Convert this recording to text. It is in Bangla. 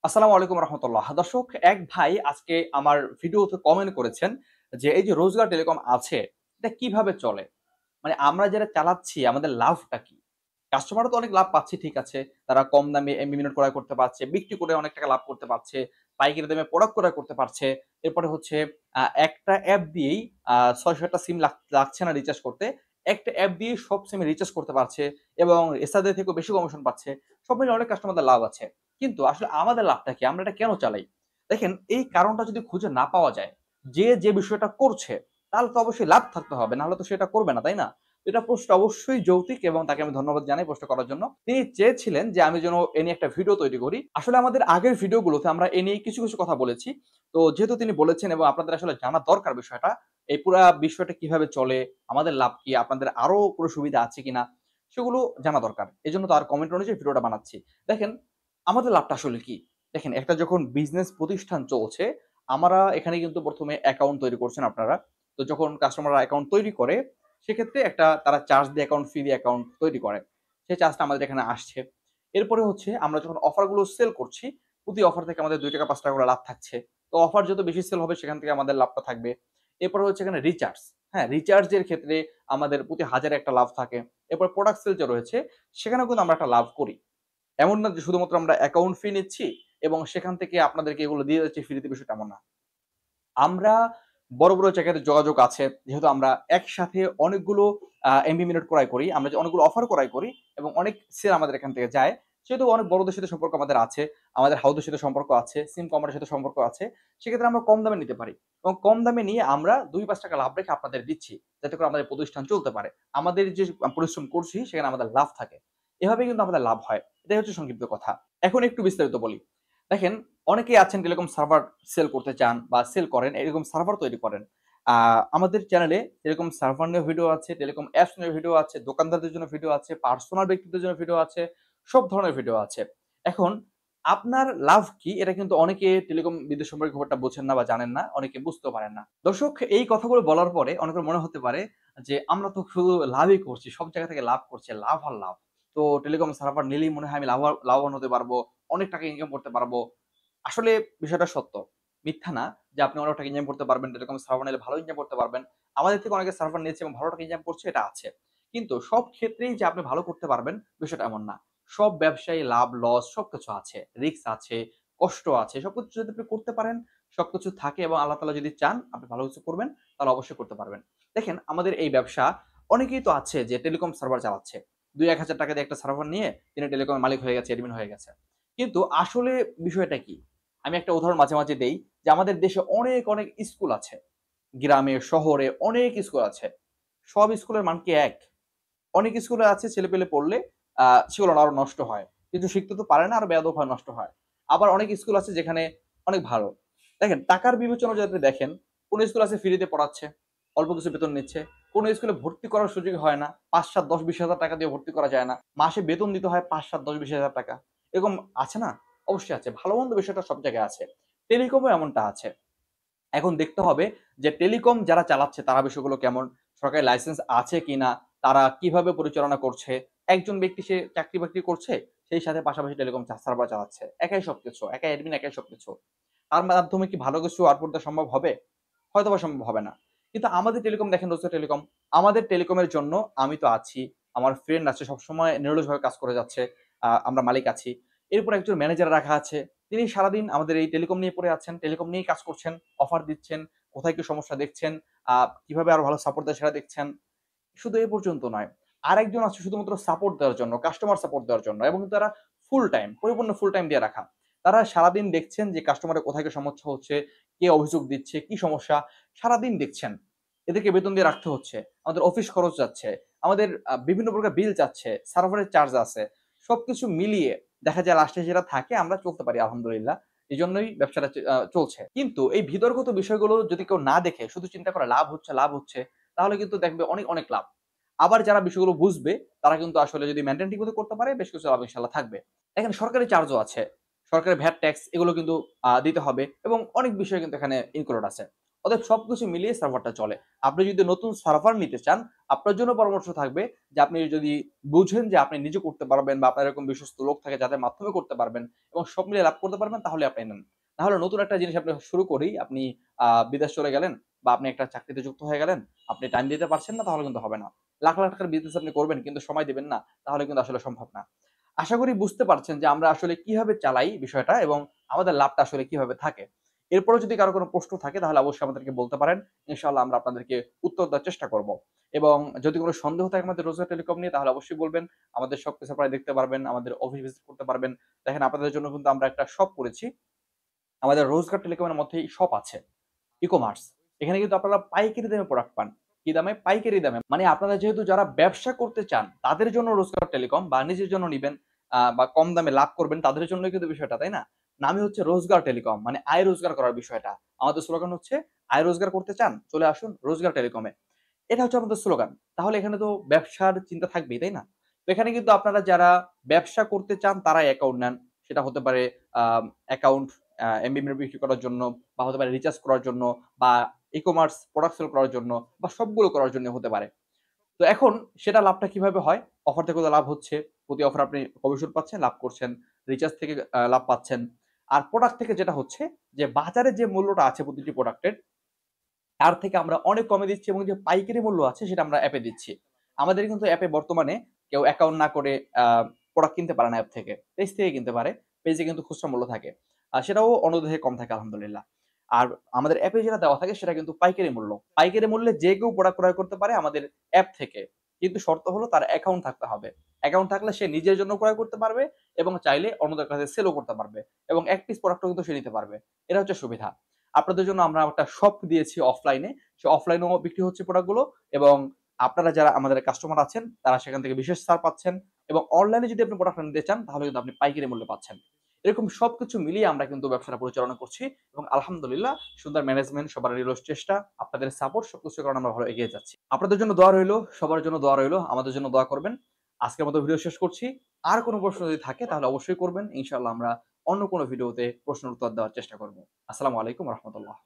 আসসালামু আলাইকুম রহমতুল্লাহ। দর্শক, এক ভাই আজকে আমার ভিডিওতে কমেন্ট করেছেন যে এই যে রোজগার টেলিকম আছে, এটা কিভাবে চলে? মানে আমরা যারা চালাচ্ছি আমাদের লাভটা কি? কাস্টমারও তো অনেক লাভ পাচ্ছে, ঠিক আছে। তারা কম দামে এমবি মিনিট ক্রয় করতে পারছে, বিক্রি করে অনেক টাকা লাভ করতে পারছে, পাইকারি দামে প্রোডাক্ট ক্রয় করতে পারছে। এরপরে হচ্ছে একটা অ্যাপ দিয়েই ৬০০ টা সিম লাগছে না রিচার্জ করতে। একটা অ্যাপ দিয়েই সব সিমে রিচার্জ করতে পারছে এবং এসআরদের থেকেও বেশি কমিশন পাচ্ছে। সব মিলিয়ে অনেক কাস্টমারদের লাভ আছে। কিন্তু আসলে আমাদের লাভটা কি? আমরা এটা কেন চালাই? দেখেন, এই কারণটা যদি খুঁজে না পাওয়া যায়, যে বিষয়টা করছে, তাহলে তো অবশ্যই লাভ থাকতে হবে। নাহলে তো সেটা করবে না, তাই না? এটা প্রশ্নটা অবশ্যই যৌক্তিক এবং তাকে আমি ধন্যবাদ জানাই প্রশ্ন করার জন্য। তিনি চেয়েছিলেন যে আমি যেন এ নিয়ে একটা ভিডিও তৈরি করি। আসলে আমাদের আগের ভিডিওগুলোতে আমরা এ নিয়ে কিছু কথা বলেছি। তো যেহেতু তিনি বলেছেন এবং আপনাদের আসলে জানা দরকার বিষয়টা, এই পুরা বিষয়টা কিভাবে চলে, আমাদের লাভ কি, আপনাদের আরো কোনো সুবিধা আছে কিনা, সেগুলো জানা দরকার। এজন্য তার কমেন্ট অনুযায়ী ভিডিওটা বানাচ্ছি। দেখেন, আমাদের লাভটা আসলে কি? দেখেন, একটা যখন বিজনেস প্রতিষ্ঠান চলছে, আমরা এখানে কিন্তু ১ম এ অ্যাকাউন্ট তৈরি করছেন আপনারা। তো যখন কাস্টমাররা অ্যাকাউন্ট তৈরি করে, সেক্ষেত্রে একটা তারা চার্জ দিয়ে অ্যাকাউন্ট ফি দিয়ে অ্যাকাউন্ট তৈরি করে। সেই চার্জটা আমাদের এখানে আসছে। এরপরে হচ্ছে আমরা যখন অফারগুলো সেল করছি, প্রতি অফার থেকে আমাদের ৳২ ৳৫ করে লাভ থাকছে। তো অফার যত বেশি সেল হবে সেখান থেকে আমাদের লাভটা থাকবে। এরপরে হচ্ছে এখানে রিচার্জ। হ্যাঁ, রিচার্জের ক্ষেত্রে আমাদের প্রতি ১০০০ একটা লাভ থাকে। এরপর প্রোডাক্ট সেল যে রয়েছে, সেখানেও কিন্তু আমরা একটা লাভ করি। এমন না যে শুধুমাত্র আমরা অ্যাকাউন্ট ফি নিচ্ছি এবং সেখান থেকে আপনাদেরকে এগুলো দিয়ে যাচ্ছি ফ্রিতে, বিষয়টা এমন না। আমরা বড় জায়গাতে যোগাযোগ আছে। যেহেতু আমরা একসাথে অনেকগুলো এমবি মিনিট ক্রয় করি, আমরা যে অনেকগুলো অফার ক্রয় করি এবং অনেক সেল আমাদের এখান থেকে যায়। সেহেতু অনেক বড়দের সাথে সম্পর্ক আমাদের আছে। আমাদের হাউসের সাথে সম্পর্ক আছে, সিম কোম্পানির সাথে সম্পর্ক আছে। সেক্ষেত্রে আমরা কম দামে নিতে পারি এবং কম দামে নিয়ে আমরা ৳২-৫ লাভ রেখে আপনাদের দিচ্ছি। যাতে করে আমাদের প্রতিষ্ঠান চলতে পারে। আমাদের যে পরিশ্রম করছি সেখানে আমাদের লাভ থাকে। এভাবেই কিন্তু আমাদের লাভ হয়। এটাই হচ্ছে সংক্ষিপ্ত কথা। এখন একটু বিস্তারিত বলি। দেখেন, অনেকেই আছেন টেলিকম সার্ভার সেল করতে চান বা সেল করেন, এরকম সার্ভার তৈরি করেন। আমাদের চ্যানেলে টেলিকম সার্ভার নিয়ে ভিডিও আছে, টেলিকম অ্যাপস নিয়ে ভিডিও আছে, দোকানদারদের জন্য ভিডিও আছে, পার্সোনাল ব্যক্তিদের জন্য ভিডিও আছে, সব ধরনের ভিডিও আছে। এখন আপনার লাভ কি? এটা কিন্তু অনেকে টেলিকম বিদ্যুৎ সম্পর্কে খুব একটা বোঝেন না বা জানেন না, অনেকে বুঝতেও পারেন না। দর্শক, এই কথাগুলো বলার পরে অনেকের মনে হতে পারে যে আমরা তো শুধু লাভই করছি, সব জায়গা থেকে লাভ করছি, লাভ আর লাভ। তো টেলিকম সার্ভার নিলেই মনে হয় আমি লাভবান হতে পারবো, অনেক টাকা ইনকাম করতে পারবো। আসলে বিষয়টা সত্য। মিথ্যা না যে আপনি অনেক টাকা ইনকাম করতে পারবেন, টেলিকম সার্ভার নিলে ভালো ইনকাম করতে পারবেন। আমাদের থেকে অনেকে সার্ভার নিয়েছে এবং ভালো টাকা ইনকাম করছে, এটা আছে। কিন্তু সব ক্ষেত্রেই যে আপনি ভালো করতে পারবেন, বিষয়টা এমন না। সব ব্যবসায় লাভ লস সবকিছু আছে। রিস্ক আছে, কষ্ট আছে। সবকিছু যদি আপনি করতে পারেন, সবকিছু থাকে এবং আল্লাহ তাআলা যদি চান আপনি ভালো কিছু করবেন, তাহলে অবশ্যই করতে পারবেন। দেখেন, আমাদের এই ব্যবসা অনেকেই তো আছে যে টেলিকম সার্ভার চালাচ্ছে। ৳২-১,০০০ দিয়ে একটা সার্ভার নিয়ে তিনি টেলিকমের মালিক হয়ে গেছে, অ্যাডমিন হয়ে গেছে। কিন্তু আসলে বিষয়টা কি? আমি একটা উদাহরণ মাঝে দেই যে আমাদের দেশে অনেক স্কুল আছে। গ্রামে, শহরে অনেক স্কুল আছে। সব স্কুলের মান কি এক? অনেক স্কুলে আছে ছেলেপেলে পড়লে আ সেগুলো আরো নষ্ট হয়। কিছু শিখতে তো পারে না, আরো বেয়াদব হয়, নষ্ট হয়। আবার অনেক স্কুল আছে যেখানে অনেক ভালো। দেখেন, টাকার বিবেচনা যদি আপনি দেখেন, কোন স্কুল আছে ফ্রিতে পড়াচ্ছে, অল্প কিছু বেতন নিচ্ছে। কোন স্কুলে ভর্তি করার সুযোগ হয় না। ৫, ৭, ১০, ২০,০০০ টাকা দিয়ে ভর্তি করা যায় না। মাসে বেতন দিতে হয় ৫, ৭, ১০, ২০,০০০ টাকা। এরকম আছে না? অবশ্যই আছে। ভালো-মন্দ বিষয়টা সব জায়গায় আছে। টেলিকমেও এমনটা আছে। এখন দেখতে হবে যে টেলিকম যারা চালাচ্ছে তারা বিষয়গুলো কেমন, সরকারি লাইসেন্স আছে কিনা, তারা কিভাবে পরিচালনা করছে। একজন ব্যক্তি সে চাকরি-বাকরি করছে, সেই সাথে পাশাপাশি টেলিকম সার্ভার চালাচ্ছে। একাই সবকিছু, একাই অ্যাডমিন, একাই সবকিছু। তার মাধ্যমে কি ভালো কিছু আউটপুট দেওয়া সম্ভব হবে? হয়তোবা সম্ভব হবে না। কিন্তু আমাদের টেলিকম দেখেন, রোজগার টেলিকম। আমাদের টেলিকমের জন্য আমি তো আছি, আমার ফ্রেন্ড আছে, সবসময় নিরলসভাবে কাজ করে যাচ্ছে। আমরা মালিক আছি। এরপর একজন ম্যানেজার রাখা আছে। তিনি সারাদিন আমাদের এই টেলিকম নিয়ে পড়ে আছেন। টেলিকম নিয়েই কাজ করছেন, অফার দিচ্ছেন, কোথায় কি সমস্যা দেখছেন, আ কিভাবে আরো ভালো সাপোর্ট দেয় সেটা দেখছেন। শুধু এ পর্যন্ত নয়। আরেকজন আছে শুধুমাত্র সাপোর্ট দেওয়ার জন্য, কাস্টমার সাপোর্ট দেওয়ার জন্য এবং তারা ফুল টাইম, পরিপূর্ণ ফুল টাইম দিয়ে রাখা। তারা সারাদিন দেখছেন যে কাস্টমারের কোথায় কি সমস্যা হচ্ছে, কে অভিযোগ দিচ্ছে, কি সমস্যা, সারাদিন দেখছেন। এদেরকে বেতন দিয়ে রাখতে হচ্ছে। আমাদের অফিস খরচ যাচ্ছে। আমাদের বিভিন্ন প্রকার বিল যাচ্ছে, সার্ভারের চার্জ আছে। সবকিছু মিলিয়ে দেখা যায় লাস্টে যেটা থাকে আমরা চলতে পারি আলহামদুলিল্লাহ। এজন্যই ব্যবসাটা চলছে। কিন্তু এই ভিতরগত বিষয়গুলো যদি কেউ না দেখে শুধু চিন্তা করে লাভ হচ্ছে, তাহলে কিন্তু দেখবে অনেক লাভ। আবার যারা বিষয়গুলো বুঝবে তারা কিন্তু আসলে যদি মেইনটেইন ঠিকমতো করতে পারে, বেশ কিছু লাভ ইনশাআল্লাহ থাকবে। দেখেন, সরকারি চার্জও আছে। সরকারি ভ্যাট ট্যাক্স এগুলো কিন্তু দিতে হবে এবং অনেক বিষয় কিন্তু এখানে ইনক্লুড আছে। অতএব সবকিছু মিলিয়ে সার্ভারটা চলে। আপনি যদি নতুন সার্ভার নিতে চান, আপনার জন্য পরামর্শ থাকবে যে আপনি যদি বুঝেন যে আপনি নিজে করতে পারবেন বা আপনার এরকম বিশ্বস্ত লোক থাকে যাদের মাধ্যমে করতে পারবেন এবং সব মিলিয়ে লাভ করতে পারবেন, তাহলে আপনি নেন। নাহলে নতুন একটা জিনিস আপনি শুরু করেই আপনি বিদেশ চলে গেলেন বা আপনি একটা চাকরিতে যুক্ত হয়ে গেলেন, আপনি টাইম দিতে পারছেন না, তাহলে কিন্তু হবে না। লাখ লাখ টাকার বিজনেস আপনি করবেন কিন্তু সময় দিবেন না, তাহলে কিন্তু আসলে সম্ভব না। আশা করি বুঝতে পারছেন যে আমরা আসলে কিভাবে চালাই বিষয়টা এবং আমাদের লাভটা আসলে কিভাবে থাকে। এরপরেও যদি কারো কোনো প্রশ্ন থাকে তাহলে অবশ্যই আমাদেরকে বলতে পারেন। ইনশাআল্লাহ আমরা আপনাদেরকে উত্তর দেওয়ার চেষ্টা করব। এবং যদি কোনো সন্দেহ থাকে আমাদের রোজগার টেলিকম নিয়ে তাহলে অবশ্যই বলবেন। আমাদের সবকিছু আপনারা দেখতে পারবেন, আমাদের অফিস ভিজিট করতে পারবেন। দেখেন আপনাদের জন্য কিন্তু আমরা একটা শপ করেছি। আমাদের রোজগার টেলিকমের মধ্যেই শপ আছে। ই-কমার্স। এখানে কিন্তু আপনারা পাইকারি দামে প্রোডাক্ট পান। কি দামে? পাইকারি দামে। মানে আপনারা যেহেতু যারা ব্যবসা করতে চান, তাদের জন্য রোজগার টেলিকম বা নিজের জন্য নিবেন বা কম দামে লাভ করবেন তাদের জন্যই কিন্তু বিষয়টা, তাই না? নামই হচ্ছে রোজগার টেলিকম। মানে আয় রোজগার করার বিষয়টা। আমাদের স্লোগান হচ্ছে, "আয় রোজগার করতে চান? চলে আসুন রোজগার টেলিকমে।" এটা হচ্ছে আমাদের স্লোগান। তাহলে এখানে তো ব্যবসার চিন্তা থাকবেই, তাই না? তো এখানে কিন্তু আপনারা যারা ব্যবসা করতে চান তারাই অ্যাকাউন্ট নেন। সেটা হতে পারে আ অ্যাকাউন্ট এমবি বিক্রি করার জন্য বা হতে পারে রিচার্জ করার জন্য বা ই-কমার্স প্রোডাক্ট সেল করার জন্য বা সবগুলো করার জন্য হতে পারে। তো এখন সেটা লাভটা কিভাবে হয়? অফার থেকে তো লাভ হচ্ছে। প্রতি অফার আপনি কমিশন পাচ্ছেন, লাভ করছেন। রিচার্জ থেকে লাভ পাচ্ছেন। আর প্রোডাক্ট থেকে যেটা হচ্ছে যে বাজারে যে মূল্যটা আছে প্রতিটি প্রোডাক্টের তার থেকে আমরা অনেক কমে দিচ্ছি এবং যে পাইকারি মূল্য আছে সেটা আমরা অ্যাপে দিচ্ছি। আমাদের কিন্তু অ্যাপে বর্তমানে কেউ অ্যাকাউন্ট না করে প্রোডাক্ট কিনতে পারে না অ্যাপ থেকে। পেজ থেকে কিনতে পারে। পেজে কিন্তু খুচরা মূল্য থাকে। সেটাও অন্য দেশে কম থাকে আলহামদুলিল্লাহ। আর আমাদের অ্যাপে যেটা দেওয়া থাকে সেটা কিন্তু পাইকারি মূল্য। পাইকারি মূল্যে যে কেউ প্রোডাক্ট ক্রয় করতে পারে আমাদের অ্যাপ থেকে। কিন্তু শর্ত হলো তার অ্যাকাউন্ট থাকতে হবে। অ্যাকাউন্ট থাকলে সে নিজের জন্য ক্রয় করতে পারবে এবং চাইলে অন্যদের কাছে সেলও করতে পারবে এবং এক পিস প্রোডাক্টও কিন্তু সে নিতে পারবে। এটা হচ্ছে সুবিধা। আপনাদের জন্য আমরা একটা শপ দিয়েছি অফলাইনে। সে অফলাইনেও বিক্রি হচ্ছে প্রোডাক্টগুলো এবং আপনারা যারা আমাদের কাস্টমার আছেন তারা সেখান থেকে বিশেষ ছাড় পাচ্ছেন এবং অনলাইনে যদি আপনি প্রোডাক্টটা নিতে চান তাহলে কিন্তু আপনি পাইকারি মূল্যে পাচ্ছেন। এরকম সবকিছু মিলিয়ে আমরা কিন্তু ব্যবসাটা পরিচালনা করছি এবং আলহামদুলিল্লাহ সুন্দর ম্যানেজমেন্ট, সবার নিরলস চেষ্টা, আপনাদের সাপোর্ট সবকিছুর কারণে আমরা ভালো এগিয়ে যাচ্ছি। আপনাদের জন্য দোয়া রইলো, সবার জন্য দোয়া রইলো, আমাদের জন্য দোয়া করবেন। আজকের মতো ভিডিও শেষ করছি। আর কোনো প্রশ্ন যদি থাকে তাহলে অবশ্যই করবেন। ইনশাআল্লাহ আমরা অন্য কোনো ভিডিওতে প্রশ্নের উত্তর দেওয়ার চেষ্টা করব। আসসালামু আলাইকুম ওয়া রাহমাতুল্লাহ।